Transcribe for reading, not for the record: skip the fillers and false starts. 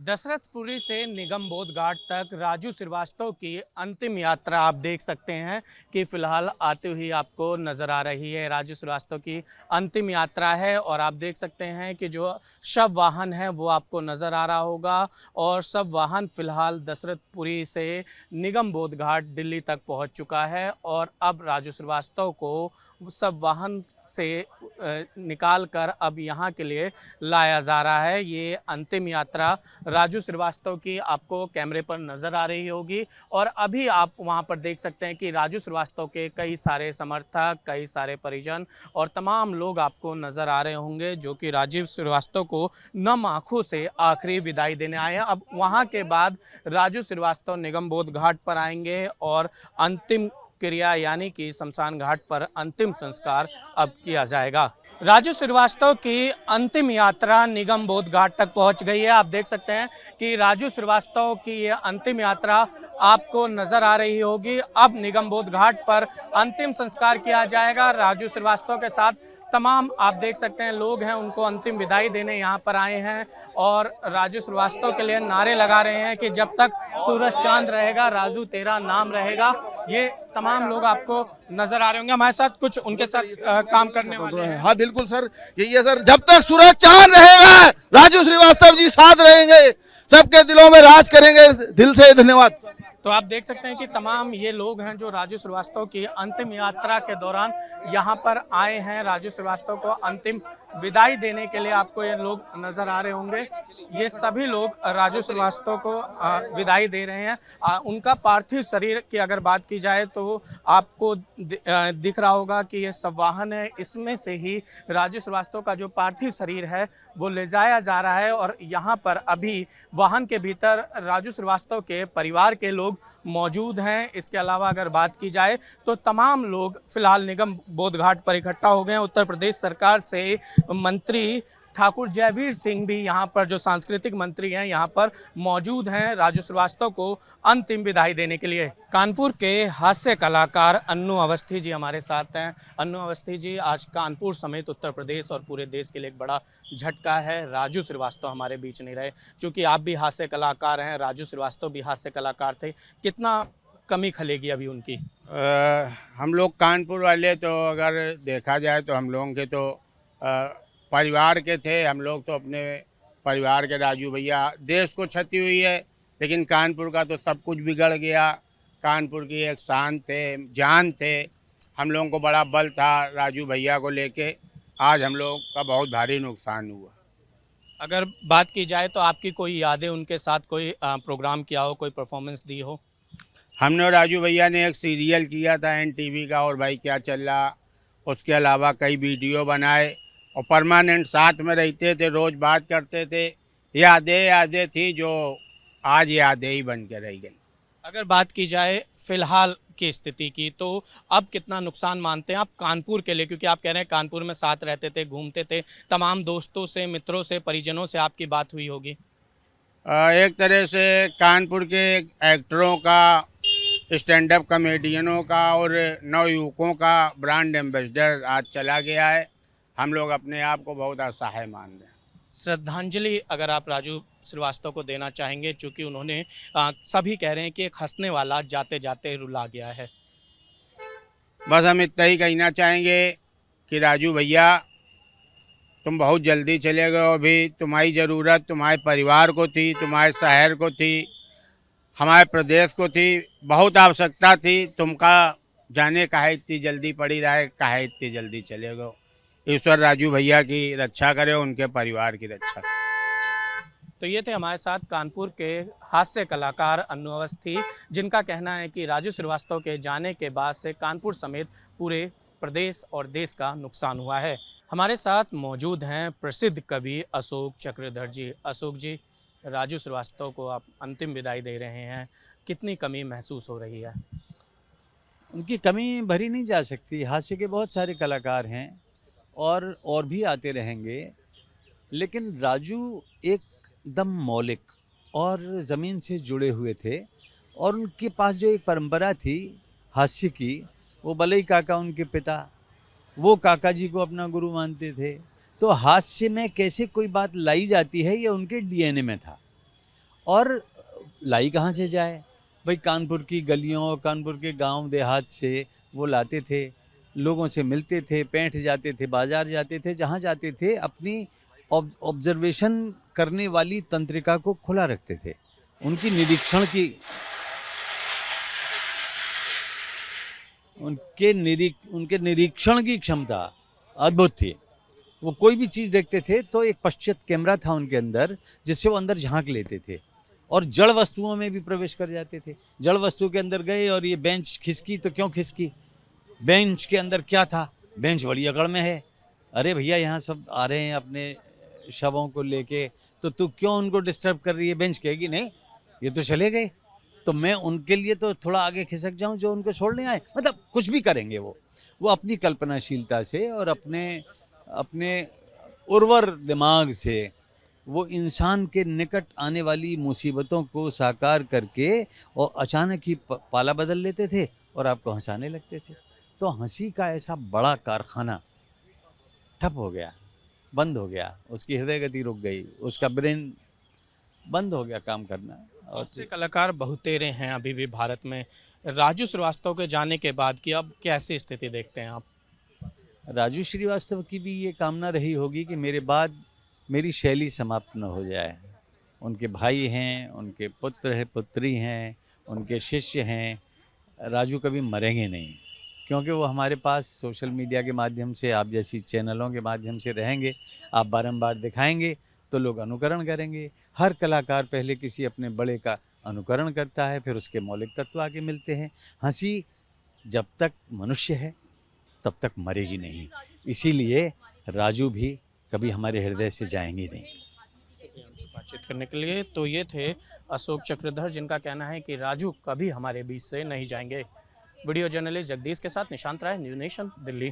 दशरथपुरी से निगमबोध घाट तक राजू श्रीवास्तव की अंतिम यात्रा आप देख सकते हैं कि फ़िलहाल आते हुए आपको नज़र आ रही है। राजू श्रीवास्तव की अंतिम यात्रा है और आप देख सकते हैं कि जो शव वाहन है वो आपको नज़र आ रहा होगा और शव वाहन फ़िलहाल दशरथपुरी से निगमबोध घाट दिल्ली तक पहुंच चुका है और अब राजू श्रीवास्तव को शव वाहन से निकाल कर अब यहाँ के लिए लाया जा रहा है। ये अंतिम यात्रा राजू श्रीवास्तव की आपको कैमरे पर नज़र आ रही होगी और अभी आप वहां पर देख सकते हैं कि राजू श्रीवास्तव के कई सारे समर्थक, कई सारे परिजन और तमाम लोग आपको नज़र आ रहे होंगे जो कि राजीव श्रीवास्तव को नम आंखों से आखिरी विदाई देने आए हैं। अब वहां के बाद राजू श्रीवास्तव निगमबोध घाट पर आएंगे और अंतिम क्रिया यानी कि शमशान घाट पर अंतिम संस्कार अब किया जाएगा। राजू श्रीवास्तव की अंतिम यात्रा निगमबोध घाट तक पहुंच गई है। आप देख सकते हैं कि राजू श्रीवास्तव की ये अंतिम यात्रा आपको नजर आ रही होगी। अब निगमबोध घाट पर अंतिम संस्कार किया जाएगा। राजू श्रीवास्तव के साथ तमाम आप देख सकते हैं लोग हैं, उनको अंतिम विदाई देने यहाँ पर आए हैं और राजू श्रीवास्तव के लिए नारे लगा रहे हैं कि जब तक सूरज चांद रहेगा राजू तेरा नाम रहेगा। ये तमाम लोग आपको नजर आ रहे होंगे। हमारे साथ कुछ उनके साथ काम करने वाले हैं। हाँ बिल्कुल सर, यही है सर, जब तक सूरज चांद रहेगा राजू श्रीवास्तव जी साथ रहेंगे, सबके दिलों में राज करेंगे। दिल से धन्यवाद। तो आप देख सकते हैं कि तमाम ये लोग हैं जो राजू श्रीवास्तव की अंतिम यात्रा के दौरान यहाँ पर आए हैं। राजू श्रीवास्तव को अंतिम विदाई देने के लिए आपको ये लोग नज़र आ रहे होंगे। ये सभी लोग राजू श्रीवास्तव को विदाई दे रहे हैं। उनका पार्थिव शरीर की अगर बात की जाए तो आपको दिख रहा होगा कि ये सब वाहन है, इसमें से ही राजू श्रीवास्तव का जो पार्थिव शरीर है वो ले जाया जा रहा है और यहाँ पर अभी वाहन के भीतर राजू श्रीवास्तव के परिवार के लोग मौजूद हैं। इसके अलावा अगर बात की जाए तो तमाम लोग फिलहाल निगमबोध घाट पर इकट्ठा हो गए हैं। उत्तर प्रदेश सरकार से मंत्री ठाकुर जयवीर सिंह भी यहाँ पर जो सांस्कृतिक मंत्री हैं यहाँ पर मौजूद हैं राजू श्रीवास्तव को अंतिम विदाई देने के लिए। कानपुर के हास्य कलाकार अन्नू अवस्थी जी हमारे साथ हैं। अन्नू अवस्थी जी, आज कानपुर समेत उत्तर प्रदेश और पूरे देश के लिए एक बड़ा झटका है। राजू श्रीवास्तव हमारे बीच नहीं रहे। चूँकि आप भी हास्य कलाकार हैं, राजू श्रीवास्तव भी हास्य कलाकार थे, कितना कमी खलेगी अभी उनकी? हम लोग कानपुर वाले तो अगर देखा जाए तो हम लोगों के तो परिवार के थे। हम लोग तो अपने परिवार के, राजू भैया, देश को क्षति हुई है लेकिन कानपुर का तो सब कुछ बिगड़ गया। कानपुर की एक शान थे, जान थे, हम लोगों को बड़ा बल था राजू भैया को लेके। आज हम लोग का बहुत भारी नुकसान हुआ। अगर बात की जाए तो आपकी कोई यादें उनके साथ कोई प्रोग्राम किया हो, कोई परफॉर्मेंस दी हो? हमने और राजू भैया ने एक सीरियल किया था NTV का, और भाई क्या चल रहा। उसके अलावा कई वीडियो बनाए और परमानेंट साथ में रहते थे, रोज़ बात करते थे। यादें थी जो आज यादें ही बन के रह गई। अगर बात की जाए फिलहाल की स्थिति की तो अब कितना नुकसान मानते हैं आप कानपुर के लिए? क्योंकि आप कह रहे हैं कानपुर में साथ रहते थे, घूमते थे, तमाम दोस्तों से, मित्रों से, परिजनों से आपकी बात हुई होगी। एक तरह से कानपुर के एक्टरों का, स्टैंड अप कॉमेडियनों का और नवयुवकों का ब्रांड एम्बेसडर आज चला गया है। हम लोग अपने आप को बहुत असहाय मान रहे हैं। श्रद्धांजलि अगर आप राजू श्रीवास्तव को देना चाहेंगे, चूँकि उन्होंने सभी कह रहे हैं कि एक हंसने वाला जाते जाते रुला गया है। बस हम इतना ही कहना चाहेंगे कि राजू भैया, तुम बहुत जल्दी चले गए। अभी तुम्हारी ज़रूरत तुम्हारे परिवार को थी, तुम्हारे शहर को थी, हमारे प्रदेश को थी, बहुत आवश्यकता थी। तुमका जाने काहे इतनी जल्दी पड़ी रहे, काहे इतनी जल्दी चले गए। ईश्वर राजू भैया की रक्षा करे, उनके परिवार की रक्षा करे। तो ये थे हमारे साथ कानपुर के हास्य कलाकार अन्नू अवस्थी, जिनका कहना है कि राजू श्रीवास्तव के जाने के बाद से कानपुर समेत पूरे प्रदेश और देश का नुकसान हुआ है। हमारे साथ मौजूद हैं प्रसिद्ध कवि अशोक चक्रधर जी। अशोक जी, राजू श्रीवास्तव को आप अंतिम विदाई दे रहे हैं, कितनी कमी महसूस हो रही है? उनकी कमी भरी नहीं जा सकती। हास्य के बहुत सारे कलाकार हैं और भी आते रहेंगे, लेकिन राजू एकदम मौलिक और ज़मीन से जुड़े हुए थे और उनके पास जो एक परंपरा थी हास्य की, वो बलई काका उनके पिता, वो काका जी को अपना गुरु मानते थे। तो हास्य में कैसे कोई बात लाई जाती है, ये उनके DNA में था। और लाई कहाँ से जाए भाई? कानपुर की गलियों, कानपुर के गांव देहात से वो लाते थे, लोगों से मिलते थे, पैंठ जाते थे, बाजार जाते थे, जहाँ जाते थे अपनी ऑब्जर्वेशन करने वाली तंत्रिका को खुला रखते थे। उनकी निरीक्षण की उनके निरीक्षण की क्षमता अद्भुत थी। वो कोई भी चीज़ देखते थे तो एक पश्चात कैमरा था उनके अंदर, जिससे वो अंदर झांक लेते थे और जड़ वस्तुओं में भी प्रवेश कर जाते थे। जड़ वस्तु के अंदर गए और ये बेंच खिसकी तो क्यों खिसकी, बेंच के अंदर क्या था, बेंच बड़ी अकड़ में है। अरे भैया यहाँ सब आ रहे हैं अपने शवों को लेके, तो तू क्यों उनको डिस्टर्ब कर रही है? बेंच कहेगी नहीं ये तो चले गए, तो मैं उनके लिए तो थोड़ा आगे खिसक जाऊं जो उनको छोड़ने आए। मतलब कुछ भी करेंगे वो अपनी कल्पनाशीलता से और अपने उर्वर दिमाग से वो इंसान के निकट आने वाली मुसीबतों को साकार करके और अचानक ही पाला बदल लेते थे और आपको हंसाने लगते थे। तो हंसी का ऐसा बड़ा कारखाना ठप हो गया, बंद हो गया, उसकी हृदय गति रुक गई, उसका ब्रेन बंद हो गया काम करना। और ऐसे कलाकार बहुतेरे हैं अभी भी भारत में। राजू श्रीवास्तव के जाने के बाद की अब कैसी स्थिति देखते हैं आप? राजू श्रीवास्तव की भी ये कामना रही होगी कि मेरे बाद मेरी शैली समाप्त न हो जाए। उनके भाई हैं, उनके पुत्र हैं, पुत्री हैं, उनके शिष्य हैं। राजू कभी मरेंगे नहीं, क्योंकि वो हमारे पास सोशल मीडिया के माध्यम से, आप जैसी चैनलों के माध्यम से रहेंगे। आप बारंबार दिखाएंगे तो लोग अनुकरण करेंगे। हर कलाकार पहले किसी अपने बड़े का अनुकरण करता है, फिर उसके मौलिक तत्व आके मिलते हैं। हंसी जब तक मनुष्य है तब तक मरेगी नहीं, इसीलिए राजू भी कभी हमारे हृदय से जाएंगे नहीं। शुक्रिया हमसे बातचीत करने के लिए। तो ये थे अशोक चक्रधर, जिनका कहना है कि राजू कभी हमारे बीच से नहीं जाएंगे। वीडियो जर्नलिस्ट जगदीश के साथ निशांत राय, न्यूज़ नेशन, दिल्ली।